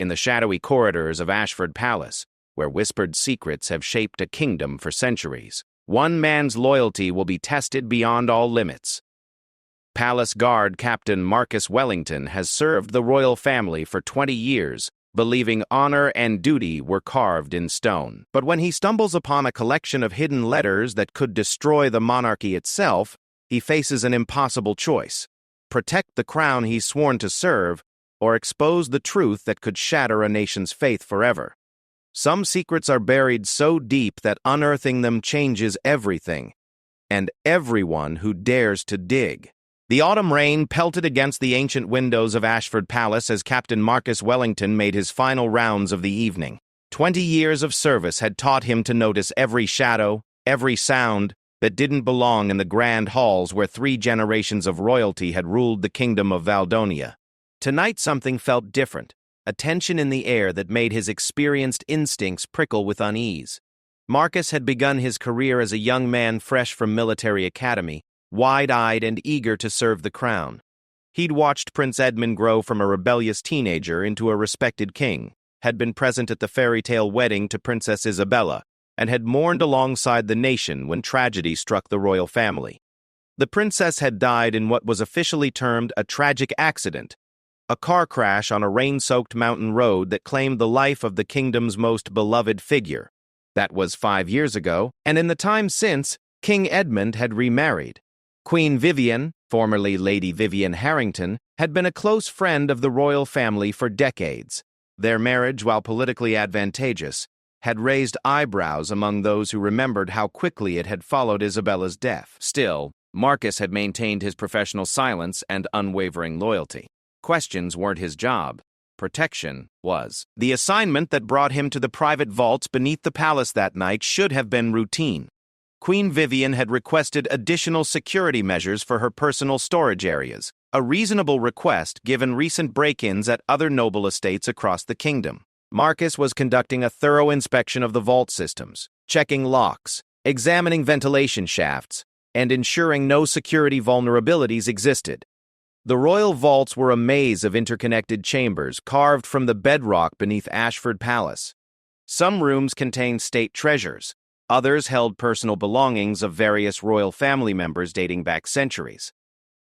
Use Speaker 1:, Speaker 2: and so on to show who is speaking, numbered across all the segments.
Speaker 1: in the shadowy corridors of Ashford Palace, where whispered secrets have shaped a kingdom for centuries, one man's loyalty will be tested beyond all limits. Palace Guard Captain Marcus Wellington has served the royal family for 20 years, believing honor and duty were carved in stone. But when he stumbles upon a collection of hidden letters that could destroy the monarchy itself, he faces an impossible choice: protect the crown he's sworn to serve, or expose the truth that could shatter a nation's faith forever. Some secrets are buried so deep that unearthing them changes everything, and everyone who dares to dig. The autumn rain pelted against the ancient windows of Ashford Palace as Captain Marcus Wellington made his final rounds of the evening. 20 years of service had taught him to notice every shadow, every sound that didn't belong in the grand halls where 3 generations of royalty had ruled the kingdom of Valdonia. Tonight something felt different, a tension in the air that made his experienced instincts prickle with unease. Marcus had begun his career as a young man fresh from military academy, wide-eyed and eager to serve the crown. He'd watched Prince Edmund grow from a rebellious teenager into a respected king, had been present at the fairy tale wedding to Princess Isabella, and had mourned alongside the nation when tragedy struck the royal family. The princess had died in what was officially termed a tragic accident, a car crash on a rain-soaked mountain road that claimed the life of the kingdom's most beloved figure. That was 5 years ago, and in the time since, King Edmund had remarried. Queen Vivian, formerly Lady Vivian Harrington, had been a close friend of the royal family for decades. Their marriage, while politically advantageous, had raised eyebrows among those who remembered how quickly it had followed Isabella's death. Still, Marcus had maintained his professional silence and unwavering loyalty. Questions weren't his job. Protection was. The assignment that brought him to the private vaults beneath the palace that night should have been routine. Queen Vivian had requested additional security measures for her personal storage areas, a reasonable request given recent break-ins at other noble estates across the kingdom. Marcus was conducting a thorough inspection of the vault systems, checking locks, examining ventilation shafts, and ensuring no security vulnerabilities existed. The royal vaults were a maze of interconnected chambers carved from the bedrock beneath Ashford Palace. Some rooms contained state treasures. Others held personal belongings of various royal family members dating back centuries.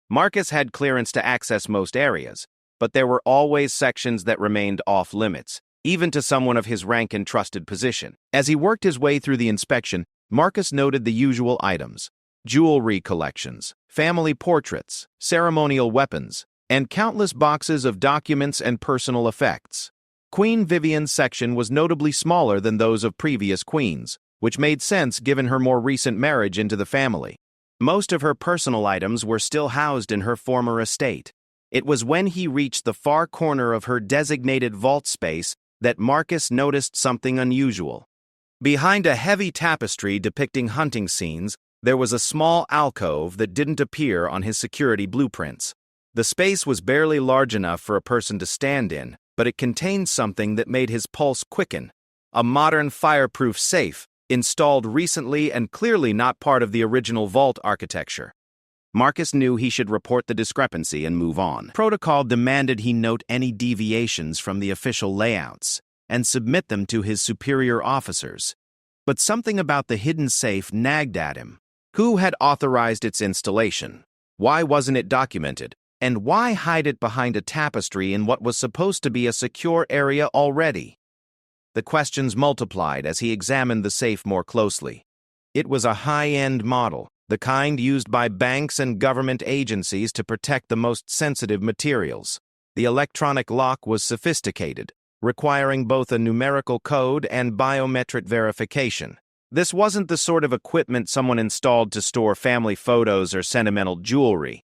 Speaker 1: Marcus had clearance to access most areas, but there were always sections that remained off-limits, even to someone of his rank and trusted position. As he worked his way through the inspection, Marcus noted the usual items: jewelry collections, family portraits, ceremonial weapons, and countless boxes of documents and personal effects. Queen Vivian's section was notably smaller than those of previous queens, which made sense given her more recent marriage into the family. Most of her personal items were still housed in her former estate. It was when he reached the far corner of her designated vault space that Marcus noticed something unusual. Behind a heavy tapestry depicting hunting scenes, there was a small alcove that didn't appear on his security blueprints. The space was barely large enough for a person to stand in, but it contained something that made his pulse quicken: a modern fireproof safe, installed recently and clearly not part of the original vault architecture. Marcus knew he should report the discrepancy and move on. Protocol demanded he note any deviations from the official layouts and submit them to his superior officers. But something about the hidden safe nagged at him. Who had authorized its installation? Why wasn't it documented? And why hide it behind a tapestry in what was supposed to be a secure area already? The questions multiplied as he examined the safe more closely. It was a high-end model, the kind used by banks and government agencies to protect the most sensitive materials. The electronic lock was sophisticated, requiring both a numerical code and biometric verification. This wasn't the sort of equipment someone installed to store family photos or sentimental jewelry.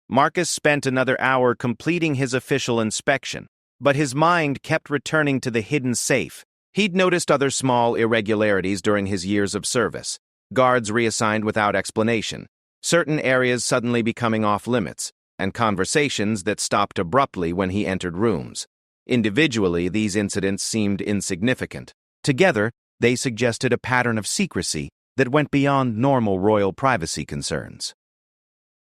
Speaker 1: Marcus spent another hour completing his official inspection, but his mind kept returning to the hidden safe. He'd noticed other small irregularities during his years of service. Guards reassigned without explanation, certain areas suddenly becoming off-limits, and conversations that stopped abruptly when he entered rooms. Individually, these incidents seemed insignificant. Together, they suggested a pattern of secrecy that went beyond normal royal privacy concerns.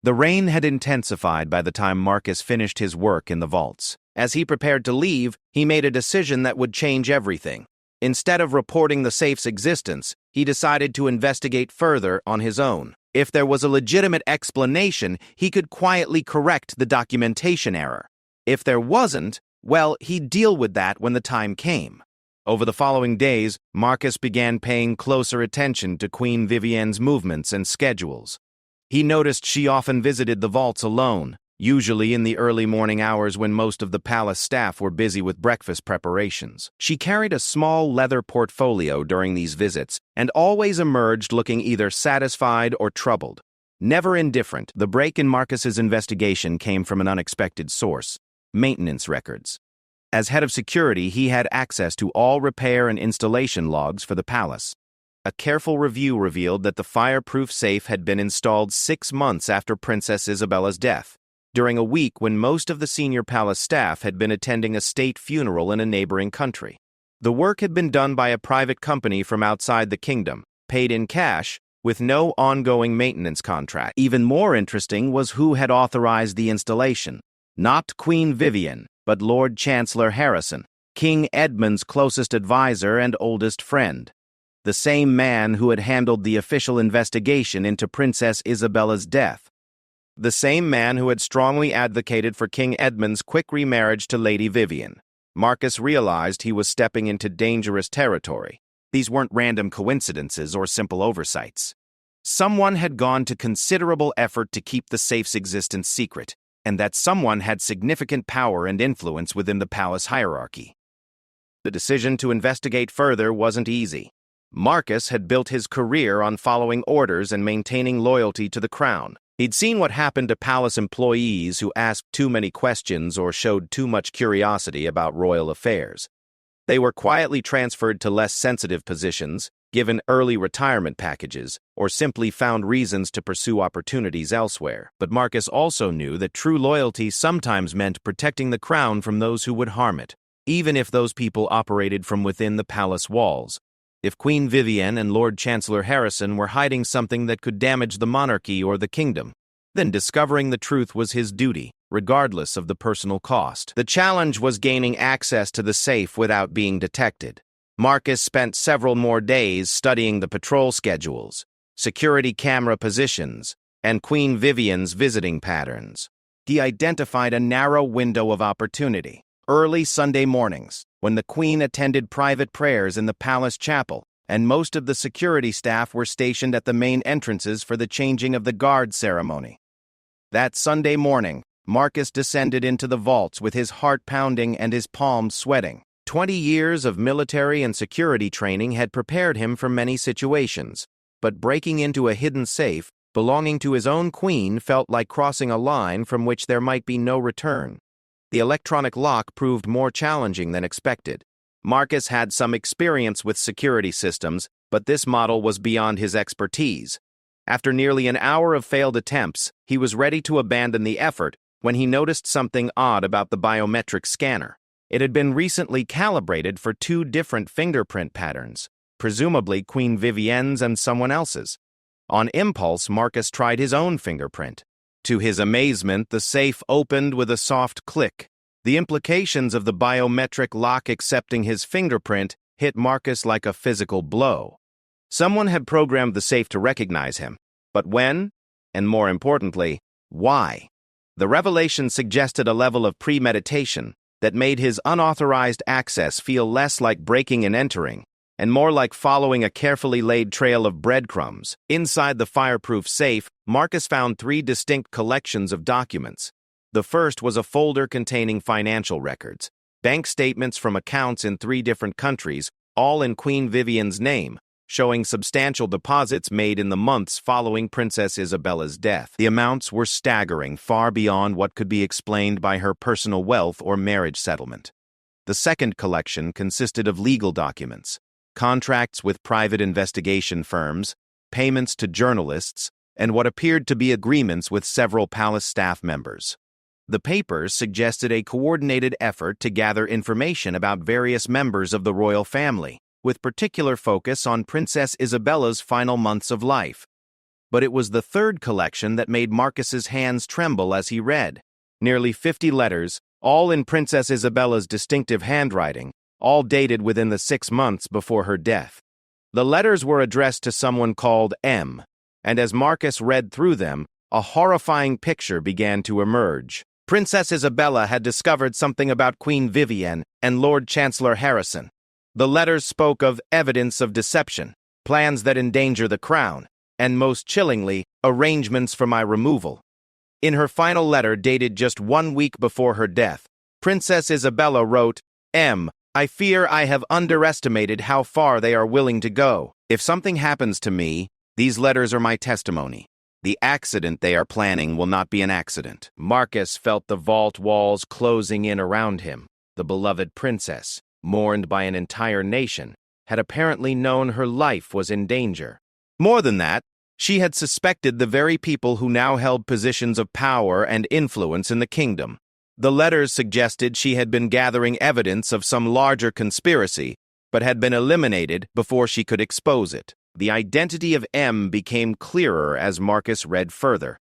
Speaker 1: The rain had intensified by the time Marcus finished his work in the vaults. As he prepared to leave, he made a decision that would change everything. Instead of reporting the safe's existence, he decided to investigate further on his own. If there was a legitimate explanation, he could quietly correct the documentation error. If there wasn't, well, he'd deal with that when the time came. Over the following days, Marcus began paying closer attention to Queen Vivienne's movements and schedules. He noticed she often visited the vaults alone, usually in the early morning hours when most of the palace staff were busy with breakfast preparations. She carried a small leather portfolio during these visits and always emerged looking either satisfied or troubled. Never indifferent, the break in Marcus's investigation came from an unexpected source: maintenance records. As head of security, he had access to all repair and installation logs for the palace. A careful review revealed that the fireproof safe had been installed 6 months after Princess Isabella's death, during a week when most of the senior palace staff had been attending a state funeral in a neighboring country. The work had been done by a private company from outside the kingdom, paid in cash, with no ongoing maintenance contract. Even more interesting was who had authorized the installation. Not Queen Vivienne, but Lord Chancellor Harrison, King Edmund's closest advisor and oldest friend. The same man who had handled the official investigation into Princess Isabella's death. The same man who had strongly advocated for King Edmund's quick remarriage to Lady Vivienne. Marcus realized he was stepping into dangerous territory. These weren't random coincidences or simple oversights. Someone had gone to considerable effort to keep the safe's existence secret, and that someone had significant power and influence within the palace hierarchy. The decision to investigate further wasn't easy. Marcus had built his career on following orders and maintaining loyalty to the crown. He'd seen what happened to palace employees who asked too many questions or showed too much curiosity about royal affairs. They were quietly transferred to less sensitive positions, given early retirement packages, or simply found reasons to pursue opportunities elsewhere. But Marcus also knew that true loyalty sometimes meant protecting the crown from those who would harm it, even if those people operated from within the palace walls. If Queen Vivienne and Lord Chancellor Harrison were hiding something that could damage the monarchy or the kingdom, then discovering the truth was his duty, regardless of the personal cost. The challenge was gaining access to the safe without being detected. Marcus spent several more days studying the patrol schedules, security camera positions, and Queen Vivienne's visiting patterns. He identified a narrow window of opportunity. Early Sunday mornings, when the Queen attended private prayers in the palace chapel, and most of the security staff were stationed at the main entrances for the changing of the guard ceremony. That Sunday morning, Marcus descended into the vaults with his heart pounding and his palms sweating. 20 years of military and security training had prepared him for many situations, but breaking into a hidden safe belonging to his own queen felt like crossing a line from which there might be no return. The electronic lock proved more challenging than expected. Marcus had some experience with security systems, but this model was beyond his expertise. After nearly an hour of failed attempts, he was ready to abandon the effort when he noticed something odd about the biometric scanner. It had been recently calibrated for 2 different fingerprint patterns, presumably Queen Vivienne's and someone else's. On impulse, Marcus tried his own fingerprint. To his amazement, the safe opened with a soft click. The implications of the biometric lock accepting his fingerprint hit Marcus like a physical blow. Someone had programmed the safe to recognize him. But when? And more importantly, why? The revelation suggested a level of premeditation that made his unauthorized access feel less like breaking and entering, and more like following a carefully laid trail of breadcrumbs. Inside the fireproof safe, Marcus found 3 distinct collections of documents. The first was a folder containing financial records, bank statements from accounts in 3 different countries, all in Queen Vivienne's name, showing substantial deposits made in the months following Princess Isabella's death. The amounts were staggering, far beyond what could be explained by her personal wealth or marriage settlement. The second collection consisted of legal documents, contracts with private investigation firms, payments to journalists, and what appeared to be agreements with several palace staff members. The papers suggested a coordinated effort to gather information about various members of the royal family, with particular focus on Princess Isabella's final months of life. But it was the third collection that made Marcus's hands tremble as he read. Nearly 50 letters, all in Princess Isabella's distinctive handwriting, all dated within the 6 months before her death. The letters were addressed to someone called M, and as Marcus read through them, a horrifying picture began to emerge. Princess Isabella had discovered something about Queen Vivienne and Lord Chancellor Harrison. The letters spoke of evidence of deception, plans that endanger the crown, and most chillingly, arrangements for my removal. In her final letter dated just 1 week before her death, Princess Isabella wrote, "M, I fear I have underestimated how far they are willing to go. If something happens to me, these letters are my testimony. The accident they are planning will not be an accident." Marcus felt the vault walls closing in around him. The beloved princess, mourned by an entire nation, had apparently known her life was in danger. More than that, she had suspected the very people who now held positions of power and influence in the kingdom. The letters suggested she had been gathering evidence of some larger conspiracy, but had been eliminated before she could expose it. The identity of M became clearer as Marcus read further.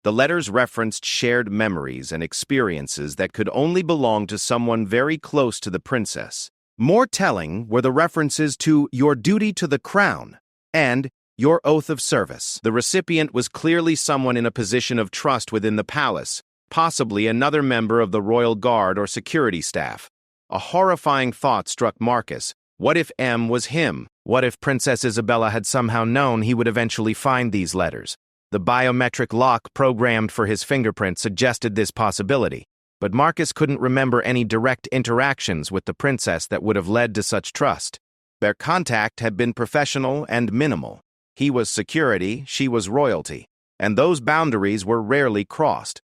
Speaker 1: The letters referenced shared memories and experiences that could only belong to someone very close to the princess. More telling were the references to your duty to the crown and your oath of service. The recipient was clearly someone in a position of trust within the palace, possibly another member of the royal guard or security staff. A horrifying thought struck Marcus. What if M was him? What if Princess Isabella had somehow known he would eventually find these letters? The biometric lock programmed for his fingerprint suggested this possibility, but Marcus couldn't remember any direct interactions with the princess that would have led to such trust. Their contact had been professional and minimal. He was security, she was royalty, and those boundaries were rarely crossed.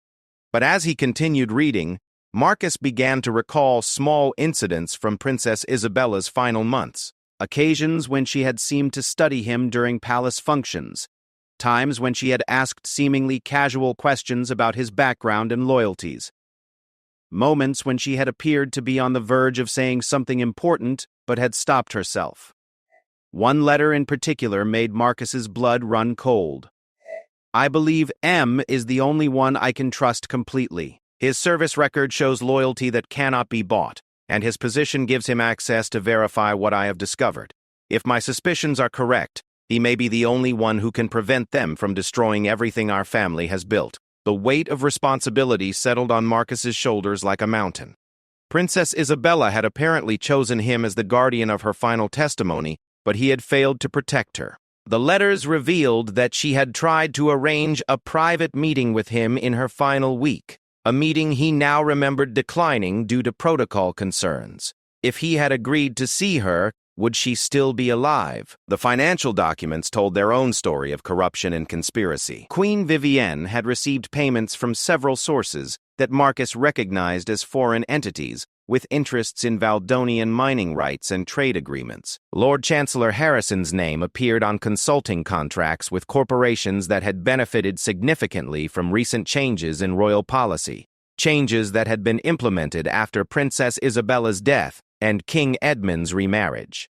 Speaker 1: But as he continued reading, Marcus began to recall small incidents from Princess Isabella's final months, occasions when she had seemed to study him during palace functions, times when she had asked seemingly casual questions about his background and loyalties, moments when she had appeared to be on the verge of saying something important but had stopped herself. One letter in particular made Marcus's blood run cold. "I believe M is the only one I can trust completely. His service record shows loyalty that cannot be bought, and his position gives him access to verify what I have discovered. If my suspicions are correct, he may be the only one who can prevent them from destroying everything our family has built." The weight of responsibility settled on Marcus's shoulders like a mountain. Princess Isabella had apparently chosen him as the guardian of her final testimony, but he had failed to protect her. The letters revealed that she had tried to arrange a private meeting with him in her final week, a meeting he now remembered declining due to protocol concerns. If he had agreed to see her, would she still be alive? The financial documents told their own story of corruption and conspiracy. Queen Vivienne had received payments from several sources that Marcus recognized as foreign entities, with interests in Valdonian mining rights and trade agreements. Lord Chancellor Harrison's name appeared on consulting contracts with corporations that had benefited significantly from recent changes in royal policy, changes that had been implemented after Princess Isabella's death and King Edmund's remarriage.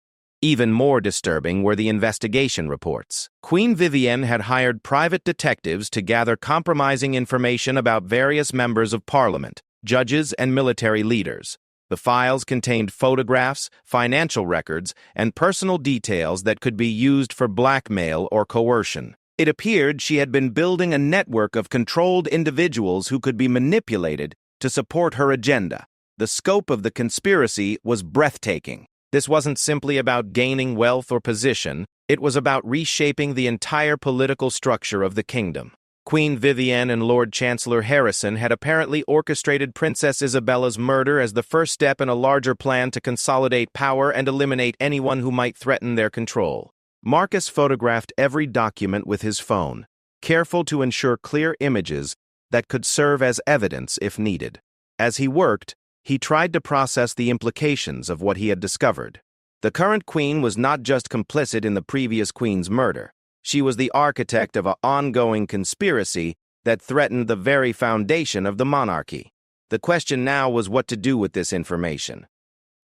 Speaker 1: Even more disturbing were the investigation reports. Queen Vivienne had hired private detectives to gather compromising information about various members of Parliament, judges, and military leaders. The files contained photographs, financial records, and personal details that could be used for blackmail or coercion. It appeared she had been building a network of controlled individuals who could be manipulated to support her agenda. The scope of the conspiracy was breathtaking. This wasn't simply about gaining wealth or position, it was about reshaping the entire political structure of the kingdom. Queen Vivienne and Lord Chancellor Harrison had apparently orchestrated Princess Isabella's murder as the first step in a larger plan to consolidate power and eliminate anyone who might threaten their control. Marcus photographed every document with his phone, careful to ensure clear images that could serve as evidence if needed. As he worked, he tried to process the implications of what he had discovered. The current queen was not just complicit in the previous queen's murder. She was the architect of an ongoing conspiracy that threatened the very foundation of the monarchy. The question now was what to do with this information.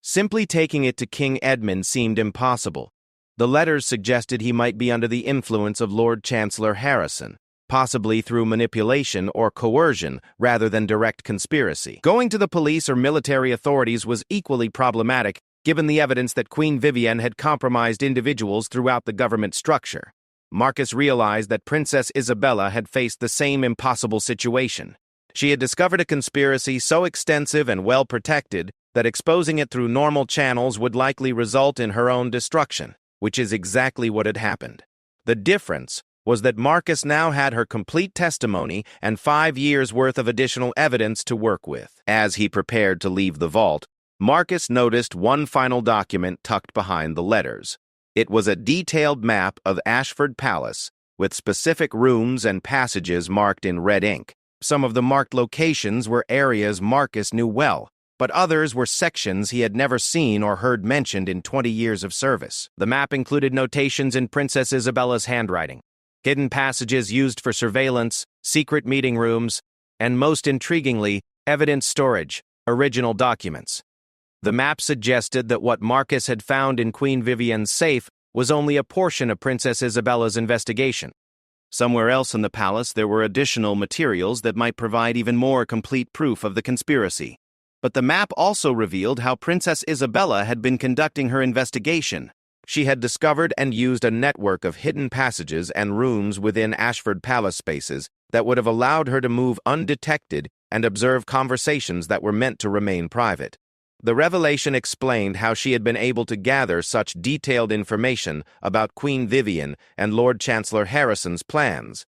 Speaker 1: Simply taking it to King Edmund seemed impossible. The letters suggested he might be under the influence of Lord Chancellor Harrison. possibly through manipulation or coercion rather than direct conspiracy. Going to the police or military authorities was equally problematic, given the evidence that Queen Vivienne had compromised individuals throughout the government structure. Marcus realized that Princess Isabella had faced the same impossible situation. She had discovered a conspiracy so extensive and well-protected that exposing it through normal channels would likely result in her own destruction, which is exactly what had happened. The difference was that Marcus now had her complete testimony and 5 years' worth of additional evidence to work with. As he prepared to leave the vault, Marcus noticed one final document tucked behind the letters. It was a detailed map of Ashford Palace, with specific rooms and passages marked in red ink. Some of the marked locations were areas Marcus knew well, but others were sections he had never seen or heard mentioned in 20 years of service. The map included notations in Princess Isabella's handwriting, hidden passages used for surveillance, secret meeting rooms, and most intriguingly, evidence storage, original documents. The map suggested that what Marcus had found in Queen Vivienne's safe was only a portion of Princess Isabella's investigation. Somewhere else in the palace there were additional materials that might provide even more complete proof of the conspiracy. But the map also revealed how Princess Isabella had been conducting her investigation. She had discovered and used a network of hidden passages and rooms within Ashford Palace spaces that would have allowed her to move undetected and observe conversations that were meant to remain private. The revelation explained how she had been able to gather such detailed information about Queen Vivienne and Lord Chancellor Harrison's plans.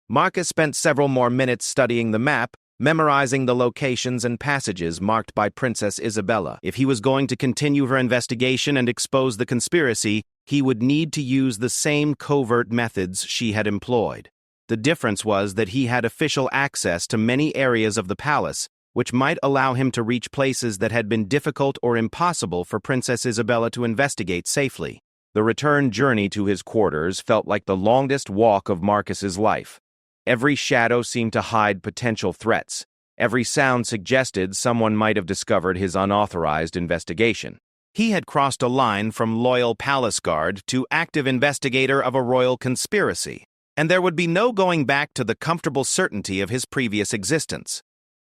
Speaker 1: Marcus spent several more minutes studying the map, memorizing the locations and passages marked by Princess Isabella. If he was going to continue her investigation and expose the conspiracy, he would need to use the same covert methods she had employed. The difference was that he had official access to many areas of the palace, which might allow him to reach places that had been difficult or impossible for Princess Isabella to investigate safely. The return journey to his quarters felt like the longest walk of Marcus's life. Every shadow seemed to hide potential threats. Every sound suggested someone might have discovered his unauthorized investigation. He had crossed a line from loyal palace guard to active investigator of a royal conspiracy, and there would be no going back to the comfortable certainty of his previous existence.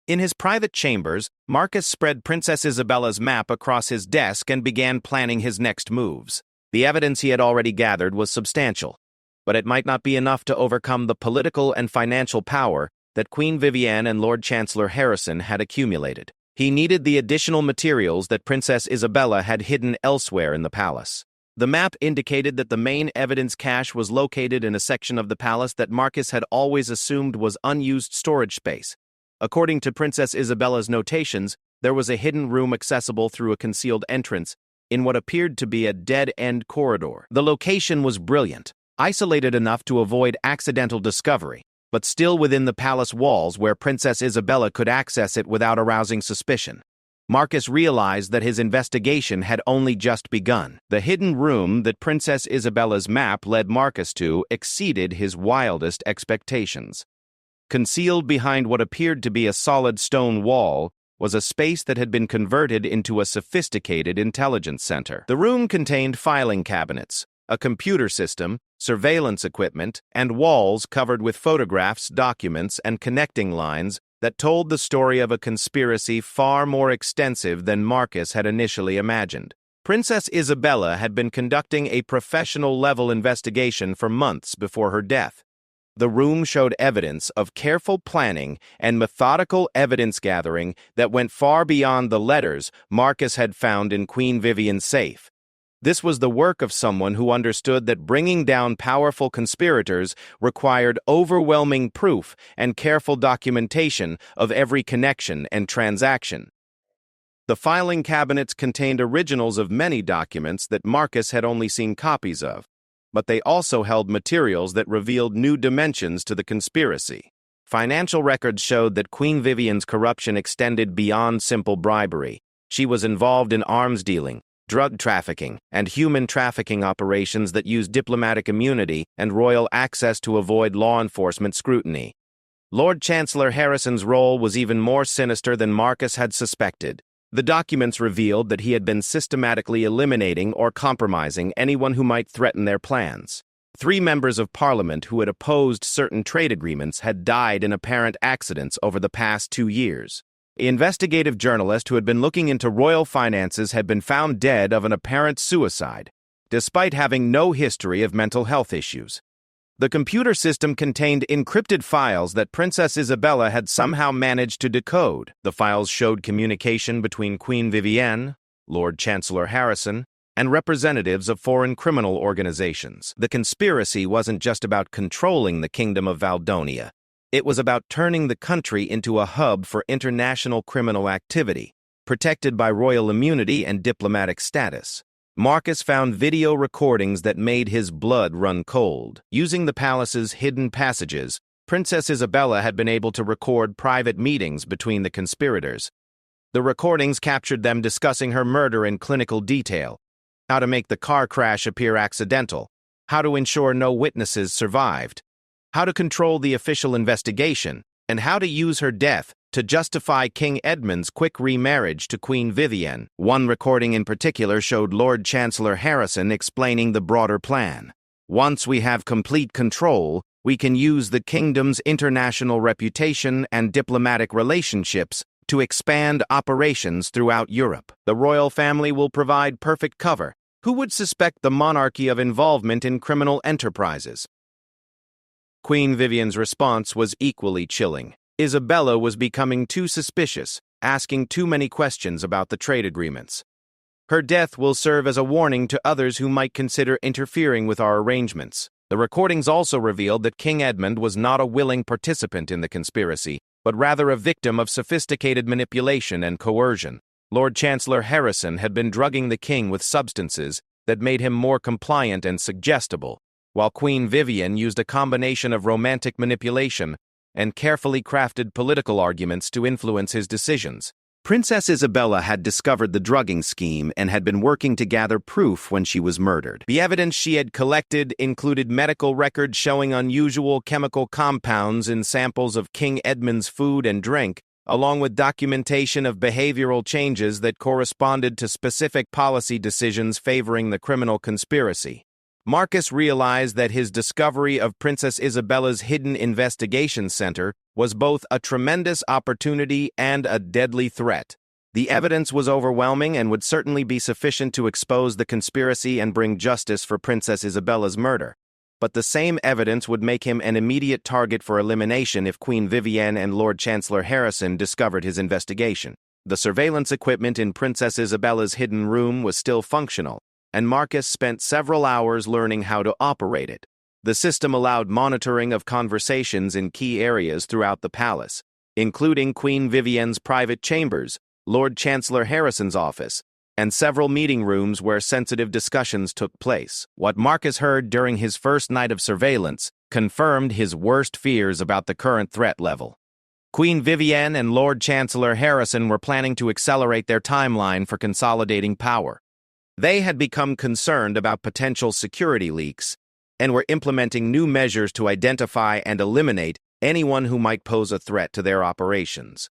Speaker 1: In his private chambers, Marcus spread Princess Isabella's map across his desk and began planning his next moves. The evidence he had already gathered was substantial, but it might not be enough to overcome the political and financial power that Queen Vivienne and Lord Chancellor Harrison had accumulated. He needed the additional materials that Princess Isabella had hidden elsewhere in the palace. The map indicated that the main evidence cache was located in a section of the palace that Marcus had always assumed was unused storage space. According to Princess Isabella's notations, there was a hidden room accessible through a concealed entrance in what appeared to be a dead-end corridor. The location was brilliant, isolated enough to avoid accidental discovery, but still within the palace walls where Princess Isabella could access it without arousing suspicion. Marcus realized that his investigation had only just begun. The hidden room that Princess Isabella's map led Marcus to exceeded his wildest expectations. Concealed behind what appeared to be a solid stone wall was a space that had been converted into a sophisticated intelligence center. The room contained filing cabinets, a computer system, surveillance equipment, and walls covered with photographs, documents, and connecting lines that told the story of a conspiracy far more extensive than Marcus had initially imagined. Princess Isabella had been conducting a professional-level investigation for months before her death. The room showed evidence of careful planning and methodical evidence gathering that went far beyond the letters Marcus had found in Queen Vivienne's safe. This was the work of someone who understood that bringing down powerful conspirators required overwhelming proof and careful documentation of every connection and transaction. The filing cabinets contained originals of many documents that Marcus had only seen copies of, but they also held materials that revealed new dimensions to the conspiracy. Financial records showed that Queen Vivienne's corruption extended beyond simple bribery. She was involved in arms dealing, drug trafficking, and human trafficking operations that used diplomatic immunity and royal access to avoid law enforcement scrutiny. Lord Chancellor Harrison's role was even more sinister than Marcus had suspected. The documents revealed that he had been systematically eliminating or compromising anyone who might threaten their plans. 3 members of parliament who had opposed certain trade agreements had died in apparent accidents over the past 2 years. An investigative journalist who had been looking into royal finances had been found dead of an apparent suicide, despite having no history of mental health issues. The computer system contained encrypted files that Princess Isabella had somehow managed to decode. The files showed communication between Queen Vivienne, Lord Chancellor Harrison, and representatives of foreign criminal organizations. The conspiracy wasn't just about controlling the Kingdom of Valdonia. It was about turning the country into a hub for international criminal activity, protected by royal immunity and diplomatic status. Marcus found video recordings that made his blood run cold. Using the palace's hidden passages, Princess Isabella had been able to record private meetings between the conspirators. The recordings captured them discussing her murder in clinical detail, how to make the car crash appear accidental, how to ensure no witnesses survived, how to control the official investigation, and how to use her death to justify King Edmund's quick remarriage to Queen Vivienne. One recording in particular showed Lord Chancellor Harrison explaining the broader plan. Once we have complete control, we can use the kingdom's international reputation and diplomatic relationships to expand operations throughout Europe. The royal family will provide perfect cover. Who would suspect the monarchy of involvement in criminal enterprises? Queen Vivienne's response was equally chilling. Isabella was becoming too suspicious, asking too many questions about the trade agreements. Her death will serve as a warning to others who might consider interfering with our arrangements. The recordings also revealed that King Edmund was not a willing participant in the conspiracy, but rather a victim of sophisticated manipulation and coercion. Lord Chancellor Harrison had been drugging the king with substances that made him more compliant and suggestible, while Queen Vivienne used a combination of romantic manipulation and carefully crafted political arguments to influence his decisions. Princess Isabella had discovered the drugging scheme and had been working to gather proof when she was murdered. The evidence she had collected included medical records showing unusual chemical compounds in samples of King Edmund's food and drink, along with documentation of behavioral changes that corresponded to specific policy decisions favoring the criminal conspiracy. Marcus realized that his discovery of Princess Isabella's hidden investigation center was both a tremendous opportunity and a deadly threat. The evidence was overwhelming and would certainly be sufficient to expose the conspiracy and bring justice for Princess Isabella's murder. But the same evidence would make him an immediate target for elimination if Queen Vivienne and Lord Chancellor Harrison discovered his investigation. The surveillance equipment in Princess Isabella's hidden room was still functional, and Marcus spent several hours learning how to operate it. The system allowed monitoring of conversations in key areas throughout the palace, including Queen Vivienne's private chambers, Lord Chancellor Harrison's office, and several meeting rooms where sensitive discussions took place. What Marcus heard during his first night of surveillance confirmed his worst fears about the current threat level. Queen Vivienne and Lord Chancellor Harrison were planning to accelerate their timeline for consolidating power. They had become concerned about potential security leaks and were implementing new measures to identify and eliminate anyone who might pose a threat to their operations.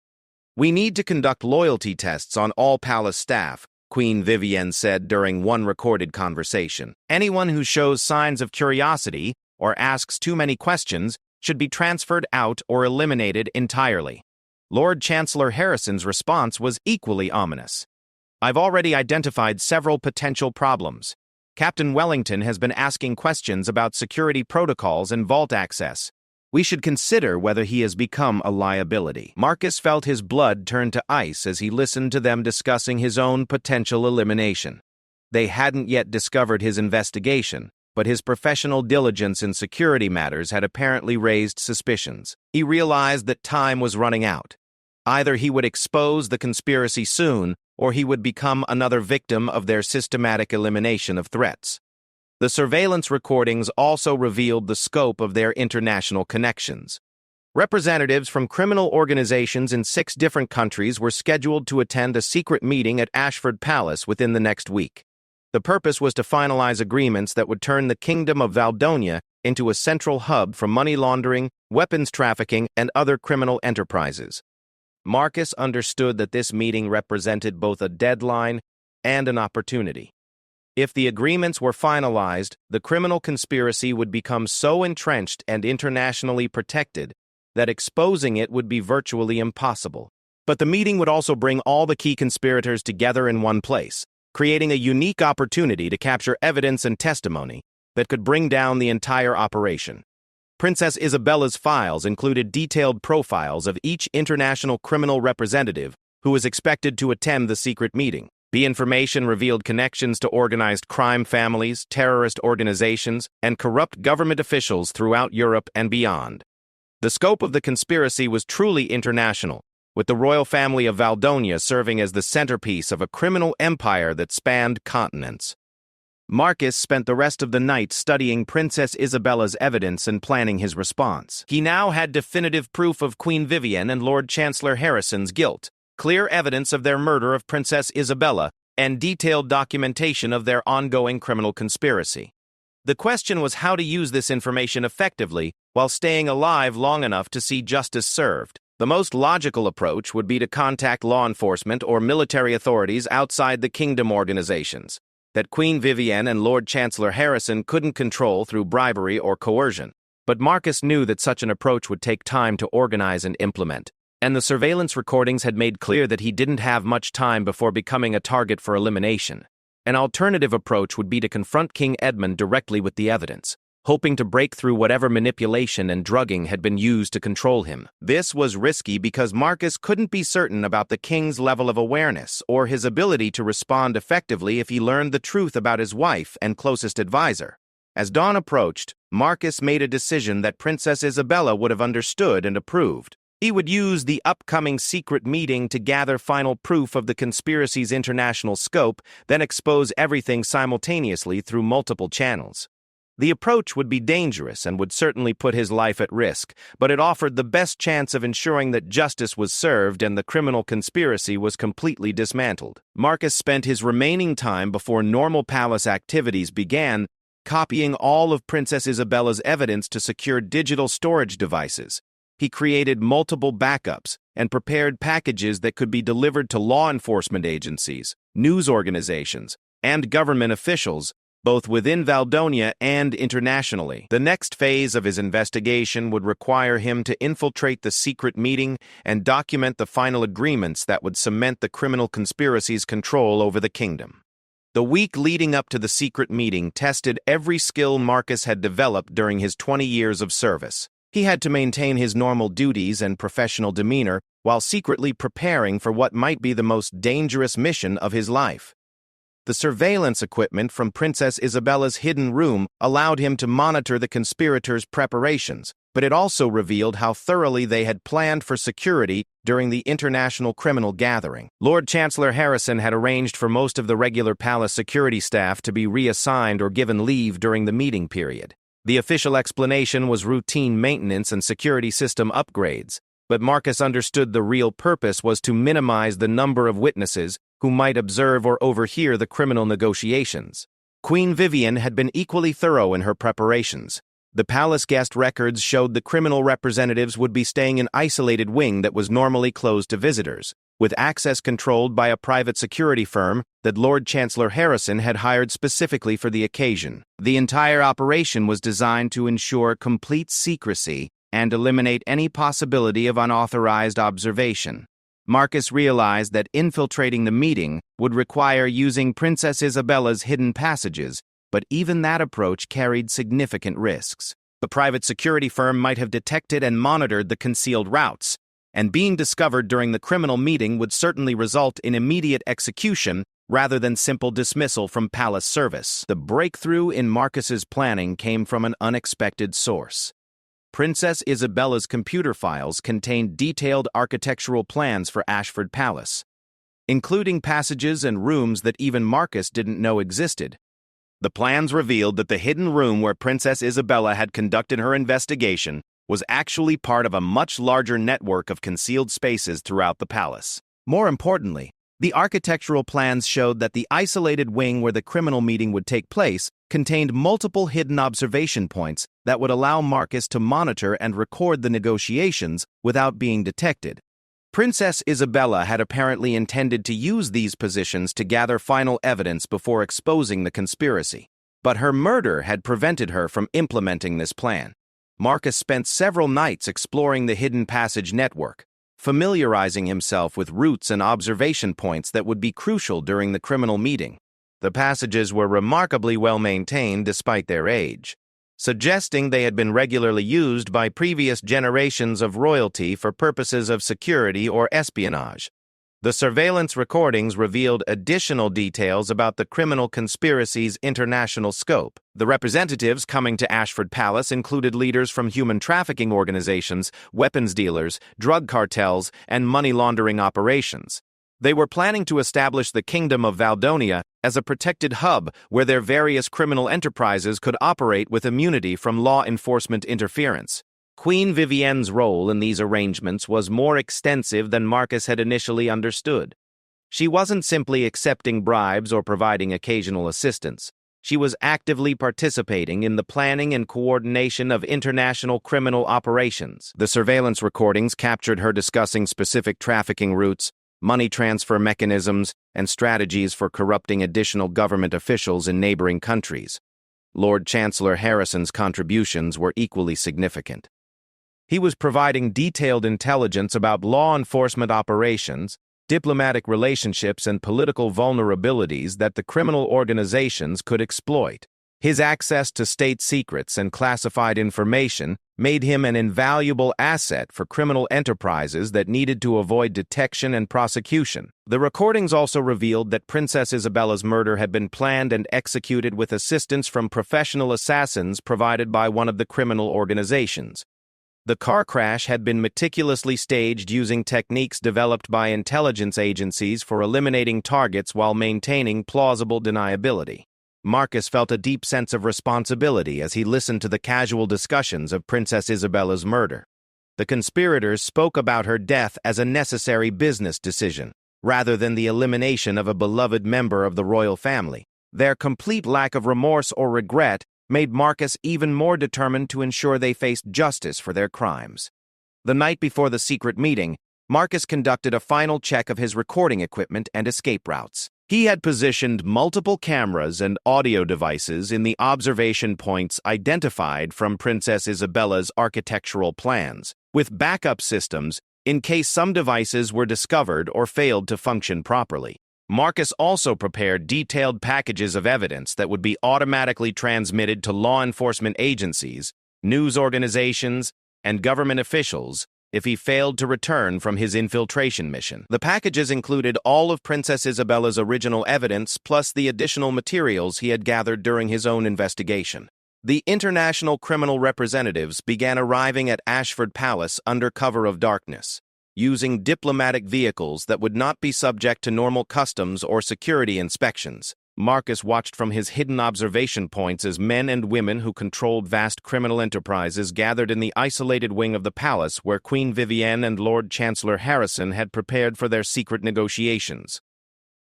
Speaker 1: "We need to conduct loyalty tests on all palace staff," Queen Vivienne said during one recorded conversation. "Anyone who shows signs of curiosity or asks too many questions should be transferred out or eliminated entirely." Lord Chancellor Harrison's response was equally ominous. "I've already identified several potential problems. Captain Wellington has been asking questions about security protocols and vault access. We should consider whether he has become a liability." Marcus felt his blood turn to ice as he listened to them discussing his own potential elimination. They hadn't yet discovered his investigation, but his professional diligence in security matters had apparently raised suspicions. He realized that time was running out. Either he would expose the conspiracy soon, or he would become another victim of their systematic elimination of threats. The surveillance recordings also revealed the scope of their international connections. Representatives from criminal organizations in 6 different countries were scheduled to attend a secret meeting at Ashford Palace within the next week. The purpose was to finalize agreements that would turn the Kingdom of Valdonia into a central hub for money laundering, weapons trafficking, and other criminal enterprises. Marcus understood that this meeting represented both a deadline and an opportunity. If the agreements were finalized, the criminal conspiracy would become so entrenched and internationally protected that exposing it would be virtually impossible. But the meeting would also bring all the key conspirators together in one place, creating a unique opportunity to capture evidence and testimony that could bring down the entire operation. Princess Isabella's files included detailed profiles of each international criminal representative who was expected to attend the secret meeting. The information revealed connections to organized crime families, terrorist organizations, and corrupt government officials throughout Europe and beyond. The scope of the conspiracy was truly international, with the royal family of Valdonia serving as the centerpiece of a criminal empire that spanned continents. Marcus spent the rest of the night studying Princess Isabella's evidence and planning his response. He now had definitive proof of Queen Vivienne and Lord Chancellor Harrison's guilt, clear evidence of their murder of Princess Isabella, and detailed documentation of their ongoing criminal conspiracy. The question was how to use this information effectively while staying alive long enough to see justice served. The most logical approach would be to contact law enforcement or military authorities outside the kingdom organizations that Queen Vivienne and Lord Chancellor Harrison couldn't control through bribery or coercion. But Marcus knew that such an approach would take time to organize and implement, and the surveillance recordings had made clear that he didn't have much time before becoming a target for elimination. An alternative approach would be to confront King Edmund directly with the evidence, hoping to break through whatever manipulation and drugging had been used to control him. This was risky because Marcus couldn't be certain about the king's level of awareness or his ability to respond effectively if he learned the truth about his wife and closest advisor. As dawn approached, Marcus made a decision that Princess Isabella would have understood and approved. He would use the upcoming secret meeting to gather final proof of the conspiracy's international scope, then expose everything simultaneously through multiple channels. The approach would be dangerous and would certainly put his life at risk, but it offered the best chance of ensuring that justice was served and the criminal conspiracy was completely dismantled. Marcus spent his remaining time before normal palace activities began, copying all of Princess Isabella's evidence to secure digital storage devices. He created multiple backups and prepared packages that could be delivered to law enforcement agencies, news organizations, and government officials, both within Valdonia and internationally. The next phase of his investigation would require him to infiltrate the secret meeting and document the final agreements that would cement the criminal conspiracy's control over the kingdom. The week leading up to the secret meeting tested every skill Marcus had developed during his 20 years of service. He had to maintain his normal duties and professional demeanor while secretly preparing for what might be the most dangerous mission of his life. The surveillance equipment from Princess Isabella's hidden room allowed him to monitor the conspirators' preparations, but it also revealed how thoroughly they had planned for security during the international criminal gathering. Lord Chancellor Harrison had arranged for most of the regular palace security staff to be reassigned or given leave during the meeting period. The official explanation was routine maintenance and security system upgrades, but Marcus understood the real purpose was to minimize the number of witnesses who might observe or overhear the criminal negotiations. Queen Vivienne had been equally thorough in her preparations. The palace guest records showed the criminal representatives would be staying in an isolated wing that was normally closed to visitors, with access controlled by a private security firm that Lord Chancellor Harrison had hired specifically for the occasion. The entire operation was designed to ensure complete secrecy and eliminate any possibility of unauthorized observation. Marcus realized that infiltrating the meeting would require using Princess Isabella's hidden passages, but even that approach carried significant risks. The private security firm might have detected and monitored the concealed routes, and being discovered during the criminal meeting would certainly result in immediate execution rather than simple dismissal from palace service. The breakthrough in Marcus's planning came from an unexpected source. Princess Isabella's computer files contained detailed architectural plans for Ashford Palace, including passages and rooms that even Marcus didn't know existed. The plans revealed that the hidden room where Princess Isabella had conducted her investigation was actually part of a much larger network of concealed spaces throughout the palace. More importantly, the architectural plans showed that the isolated wing where the criminal meeting would take place contained multiple hidden observation points that would allow Marcus to monitor and record the negotiations without being detected. Princess Isabella had apparently intended to use these positions to gather final evidence before exposing the conspiracy, but her murder had prevented her from implementing this plan. Marcus spent several nights exploring the hidden passage network, familiarizing himself with routes and observation points that would be crucial during the criminal meeting. The passages were remarkably well maintained despite their age, suggesting they had been regularly used by previous generations of royalty for purposes of security or espionage. The surveillance recordings revealed additional details about the criminal conspiracy's international scope. The representatives coming to Ashford Palace included leaders from human trafficking organizations, weapons dealers, drug cartels, and money laundering operations. They were planning to establish the Kingdom of Valdonia as a protected hub where their various criminal enterprises could operate with immunity from law enforcement interference. Queen Vivienne's role in these arrangements was more extensive than Marcus had initially understood. She wasn't simply accepting bribes or providing occasional assistance. She was actively participating in the planning and coordination of international criminal operations. The surveillance recordings captured her discussing specific trafficking routes, money transfer mechanisms, and strategies for corrupting additional government officials in neighboring countries. Lord Chancellor Harrison's contributions were equally significant. He was providing detailed intelligence about law enforcement operations, diplomatic relationships, and political vulnerabilities that the criminal organizations could exploit. His access to state secrets and classified information made him an invaluable asset for criminal enterprises that needed to avoid detection and prosecution. The recordings also revealed that Princess Isabella's murder had been planned and executed with assistance from professional assassins provided by one of the criminal organizations. The car crash had been meticulously staged using techniques developed by intelligence agencies for eliminating targets while maintaining plausible deniability. Marcus felt a deep sense of responsibility as he listened to the casual discussions of Princess Isabella's murder. The conspirators spoke about her death as a necessary business decision, rather than the elimination of a beloved member of the royal family. Their complete lack of remorse or regret made Marcus even more determined to ensure they faced justice for their crimes. The night before the secret meeting, Marcus conducted a final check of his recording equipment and escape routes. He had positioned multiple cameras and audio devices in the observation points identified from Princess Isabella's architectural plans, with backup systems in case some devices were discovered or failed to function properly. Marcus also prepared detailed packages of evidence that would be automatically transmitted to law enforcement agencies, news organizations, and government officials if he failed to return from his infiltration mission. The packages included all of Princess Isabella's original evidence plus the additional materials he had gathered during his own investigation. The international criminal representatives began arriving at Ashford Palace under cover of darkness, using diplomatic vehicles that would not be subject to normal customs or security inspections. Marcus watched from his hidden observation points as men and women who controlled vast criminal enterprises gathered in the isolated wing of the palace where Queen Vivienne and Lord Chancellor Harrison had prepared for their secret negotiations.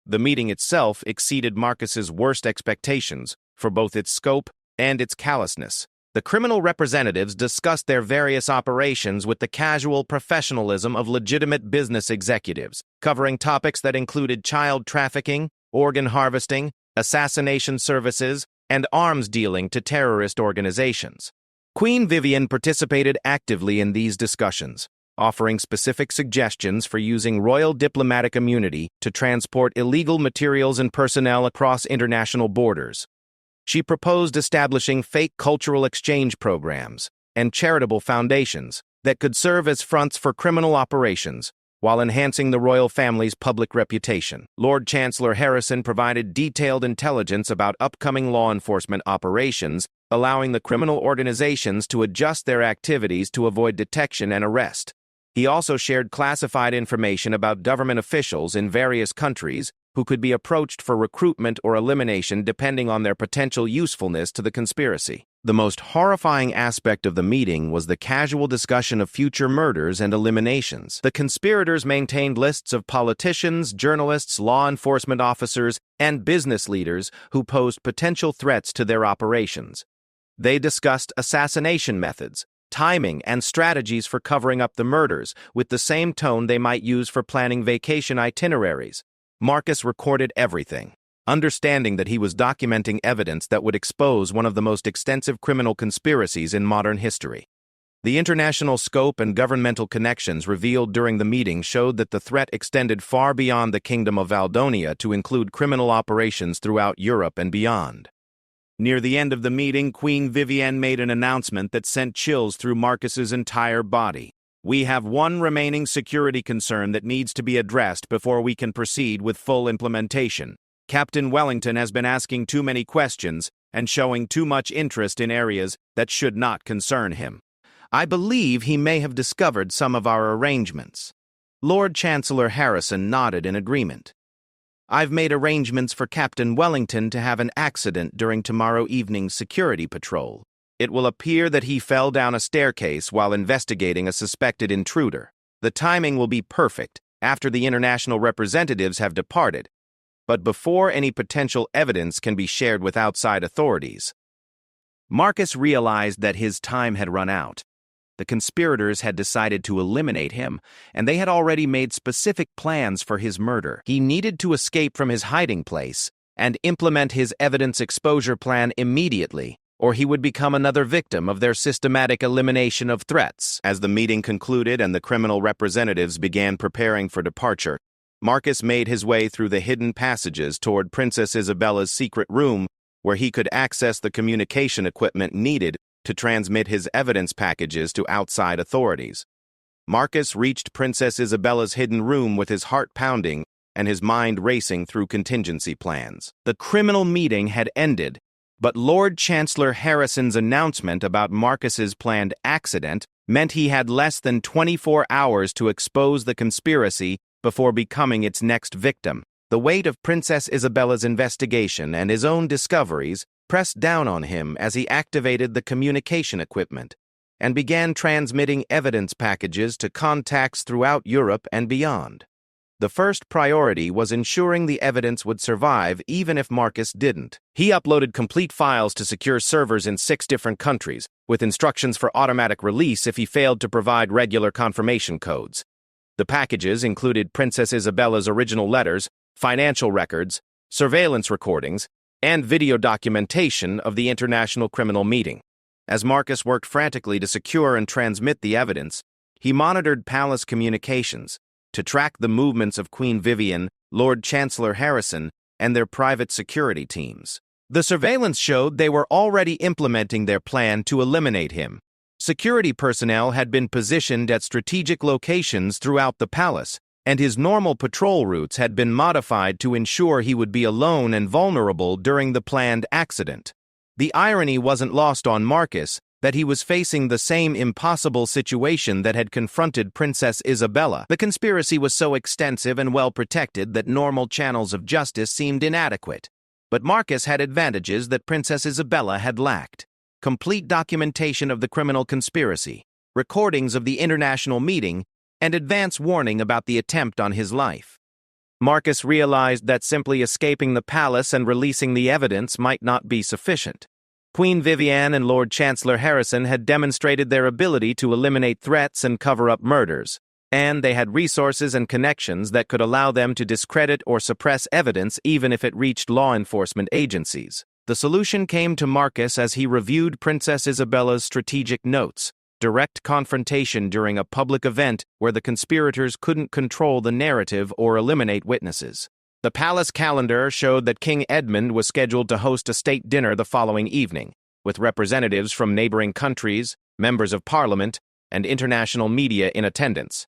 Speaker 1: The meeting itself exceeded Marcus's worst expectations for both its scope and its callousness. The criminal representatives discussed their various operations with the casual professionalism of legitimate business executives, covering topics that included child trafficking, organ harvesting, assassination services, and arms dealing to terrorist organizations. Queen Vivienne participated actively in these discussions, offering specific suggestions for using royal diplomatic immunity to transport illegal materials and personnel across international borders. She proposed establishing fake cultural exchange programs and charitable foundations that could serve as fronts for criminal operations while enhancing the royal family's public reputation. Lord Chancellor Harrison provided detailed intelligence about upcoming law enforcement operations, allowing the criminal organizations to adjust their activities to avoid detection and arrest. He also shared classified information about government officials in various countries who could be approached for recruitment or elimination depending on their potential usefulness to the conspiracy. The most horrifying aspect of the meeting was the casual discussion of future murders and eliminations. The conspirators maintained lists of politicians, journalists, law enforcement officers, and business leaders who posed potential threats to their operations. They discussed assassination methods, timing, and strategies for covering up the murders, with the same tone they might use for planning vacation itineraries. Marcus recorded everything, understanding that he was documenting evidence that would expose one of the most extensive criminal conspiracies in modern history. The international scope and governmental connections revealed during the meeting showed that the threat extended far beyond the Kingdom of Valdonia to include criminal operations throughout Europe and beyond. Near the end of the meeting, Queen Vivienne made an announcement that sent chills through Marcus's entire body. "We have one remaining security concern that needs to be addressed before we can proceed with full implementation. Captain Wellington has been asking too many questions and showing too much interest in areas that should not concern him. I believe he may have discovered some of our arrangements." Lord Chancellor Harrison nodded in agreement. "I've made arrangements for Captain Wellington to have an accident during tomorrow evening's security patrol. It will appear that he fell down a staircase while investigating a suspected intruder. The timing will be perfect after the international representatives have departed, but before any potential evidence can be shared with outside authorities." Marcus realized that his time had run out. The conspirators had decided to eliminate him, and they had already made specific plans for his murder. He needed to escape from his hiding place and implement his evidence exposure plan immediately, or he would become another victim of their systematic elimination of threats. As the meeting concluded and the criminal representatives began preparing for departure, Marcus made his way through the hidden passages toward Princess Isabella's secret room, where he could access the communication equipment needed to transmit his evidence packages to outside authorities. Marcus reached Princess Isabella's hidden room with his heart pounding and his mind racing through contingency plans. The criminal meeting had ended, but Lord Chancellor Harrison's announcement about Marcus's planned accident meant he had less than 24 hours to expose the conspiracy before becoming its next victim. The weight of Princess Isabella's investigation and his own discoveries pressed down on him as he activated the communication equipment and began transmitting evidence packages to contacts throughout Europe and beyond. The first priority was ensuring the evidence would survive even if Marcus didn't. He uploaded complete files to secure servers in 6 different countries, with instructions for automatic release if he failed to provide regular confirmation codes. The packages included Princess Isabella's original letters, financial records, surveillance recordings, and video documentation of the international criminal meeting. As Marcus worked frantically to secure and transmit the evidence, he monitored palace communications to track the movements of Queen Vivienne, Lord Chancellor Harrison, and their private security teams. The surveillance showed they were already implementing their plan to eliminate him. Security personnel had been positioned at strategic locations throughout the palace, and his normal patrol routes had been modified to ensure he would be alone and vulnerable during the planned accident. The irony wasn't lost on Marcus that he was facing the same impossible situation that had confronted Princess Isabella. The conspiracy was so extensive and well protected that normal channels of justice seemed inadequate. But Marcus had advantages that Princess Isabella had lacked: complete documentation of the criminal conspiracy, recordings of the international meeting, and advance warning about the attempt on his life. Marcus realized that simply escaping the palace and releasing the evidence might not be sufficient. Queen Vivienne and Lord Chancellor Harrison had demonstrated their ability to eliminate threats and cover up murders, and they had resources and connections that could allow them to discredit or suppress evidence even if it reached law enforcement agencies. The solution came to Marcus as he reviewed Princess Isabella's strategic notes: direct confrontation during a public event where the conspirators couldn't control the narrative or eliminate witnesses. The palace calendar showed that King Edmund was scheduled to host a state dinner the following evening, with representatives from neighboring countries, members of parliament, and international media in attendance.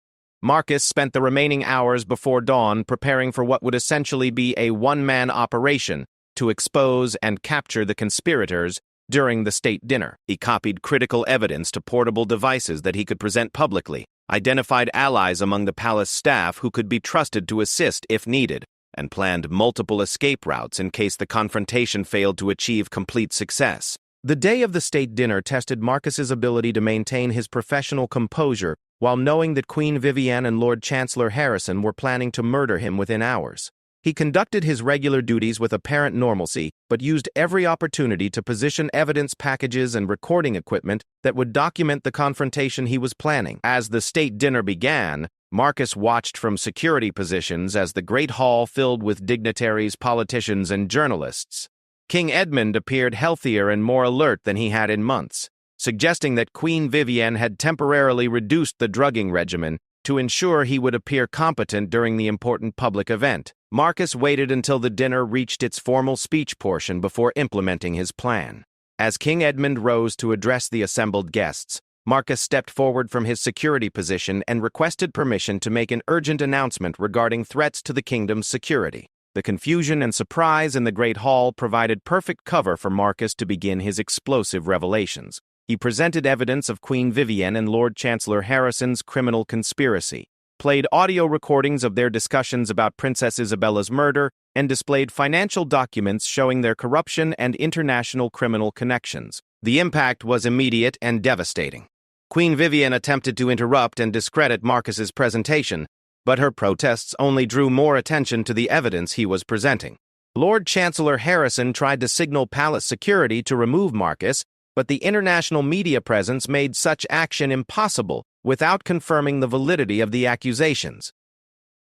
Speaker 1: Marcus spent the remaining hours before dawn preparing for what would essentially be a one-man operation to expose and capture the conspirators during the state dinner. He copied critical evidence to portable devices that he could present publicly, identified allies among the palace staff who could be trusted to assist if needed, and planned multiple escape routes in case the confrontation failed to achieve complete success. The day of the state dinner tested Marcus's ability to maintain his professional composure while knowing that Queen Vivienne and Lord Chancellor Harrison were planning to murder him within hours. He conducted his regular duties with apparent normalcy, but used every opportunity to position evidence packages and recording equipment that would document the confrontation he was planning. As the state dinner began, Marcus watched from security positions as the great hall filled with dignitaries, politicians, and journalists. King Edmund appeared healthier and more alert than he had in months, suggesting that Queen Vivienne had temporarily reduced the drugging regimen to ensure he would appear competent during the important public event. Marcus waited until the dinner reached its formal speech portion before implementing his plan. As King Edmund rose to address the assembled guests, Marcus stepped forward from his security position and requested permission to make an urgent announcement regarding threats to the kingdom's security. The confusion and surprise in the Great Hall provided perfect cover for Marcus to begin his explosive revelations. He presented evidence of Queen Vivienne and Lord Chancellor Harrison's criminal conspiracy, played audio recordings of their discussions about Princess Isabella's murder, and displayed financial documents showing their corruption and international criminal connections. The impact was immediate and devastating. Queen Vivienne attempted to interrupt and discredit Marcus's presentation, but her protests only drew more attention to the evidence he was presenting. Lord Chancellor Harrison tried to signal palace security to remove Marcus, but the international media presence made such action impossible without confirming the validity of the accusations.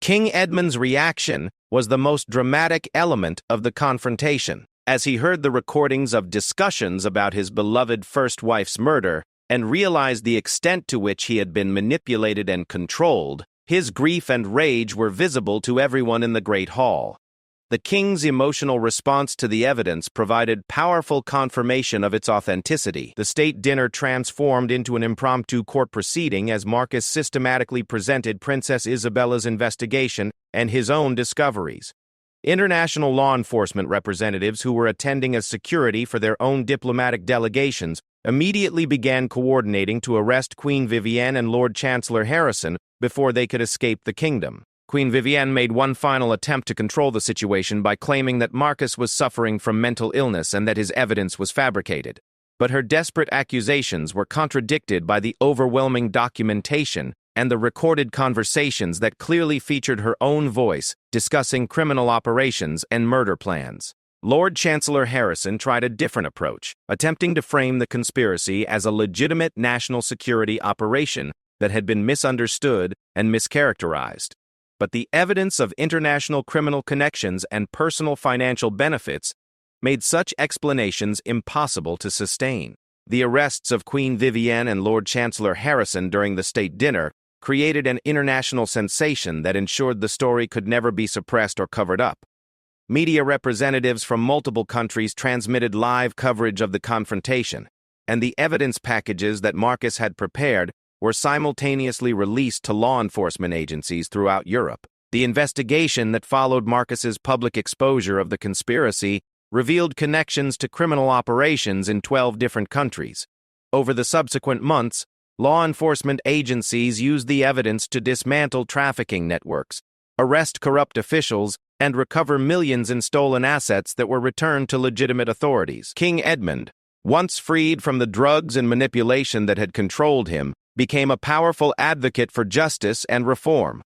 Speaker 1: King Edmund's reaction was the most dramatic element of the confrontation. As he heard the recordings of discussions about his beloved first wife's murder and realized the extent to which he had been manipulated and controlled, his grief and rage were visible to everyone in the Great Hall. The king's emotional response to the evidence provided powerful confirmation of its authenticity. The state dinner transformed into an impromptu court proceeding as Marcus systematically presented Princess Isabella's investigation and his own discoveries. International law enforcement representatives who were attending as security for their own diplomatic delegations immediately began coordinating to arrest Queen Vivienne and Lord Chancellor Harrison before they could escape the kingdom. Queen Vivienne made one final attempt to control the situation by claiming that Marcus was suffering from mental illness and that his evidence was fabricated. But her desperate accusations were contradicted by the overwhelming documentation and the recorded conversations that clearly featured her own voice discussing criminal operations and murder plans. Lord Chancellor Harrison tried a different approach, attempting to frame the conspiracy as a legitimate national security operation that had been misunderstood and mischaracterized. But the evidence of international criminal connections and personal financial benefits made such explanations impossible to sustain. The arrests of Queen Vivienne and Lord Chancellor Harrison during the state dinner created an international sensation that ensured the story could never be suppressed or covered up. Media representatives from multiple countries transmitted live coverage of the confrontation, and the evidence packages that Marcus had prepared were simultaneously released to law enforcement agencies throughout Europe. The investigation that followed Marcus's public exposure of the conspiracy revealed connections to criminal operations in 12 different countries. Over the subsequent months, law enforcement agencies used the evidence to dismantle trafficking networks, arrest corrupt officials, and recover millions in stolen assets that were returned to legitimate authorities. King Edmund, once freed from the drugs and manipulation that had controlled him, became a powerful advocate for justice and reform.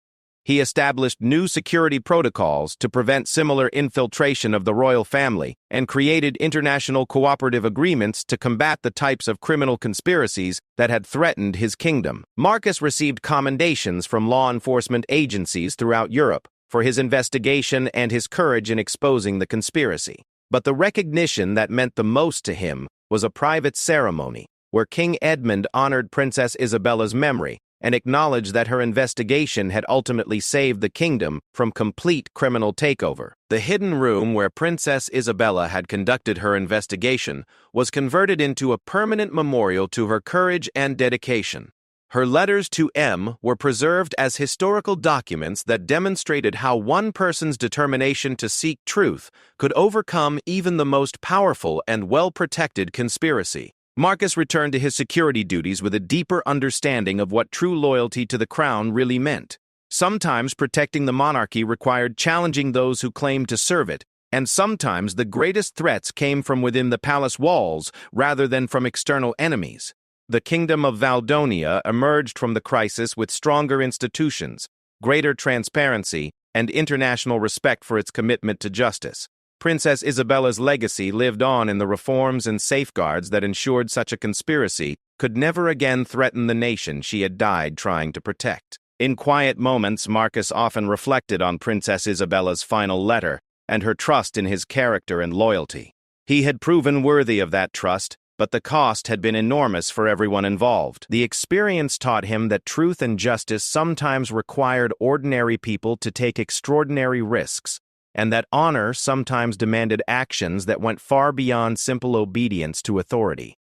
Speaker 1: He established new security protocols to prevent similar infiltration of the royal family and created international cooperative agreements to combat the types of criminal conspiracies that had threatened his kingdom. Marcus received commendations from law enforcement agencies throughout Europe for his investigation and his courage in exposing the conspiracy. But the recognition that meant the most to him was a private ceremony where King Edmund honored Princess Isabella's memory and acknowledged that her investigation had ultimately saved the kingdom from complete criminal takeover. The hidden room where Princess Isabella had conducted her investigation was converted into a permanent memorial to her courage and dedication. Her letters to M were preserved as historical documents that demonstrated how one person's determination to seek truth could overcome even the most powerful and well-protected conspiracy. Marcus returned to his security duties with a deeper understanding of what true loyalty to the crown really meant. Sometimes protecting the monarchy required challenging those who claimed to serve it, and sometimes the greatest threats came from within the palace walls rather than from external enemies. The Kingdom of Valdonia emerged from the crisis with stronger institutions, greater transparency, and international respect for its commitment to justice. Princess Isabella's legacy lived on in the reforms and safeguards that ensured such a conspiracy could never again threaten the nation she had died trying to protect. In quiet moments, Marcus often reflected on Princess Isabella's final letter and her trust in his character and loyalty. He had proven worthy of that trust, but the cost had been enormous for everyone involved. The experience taught him that truth and justice sometimes required ordinary people to take extraordinary risks, and that honor sometimes demanded actions that went far beyond simple obedience to authority.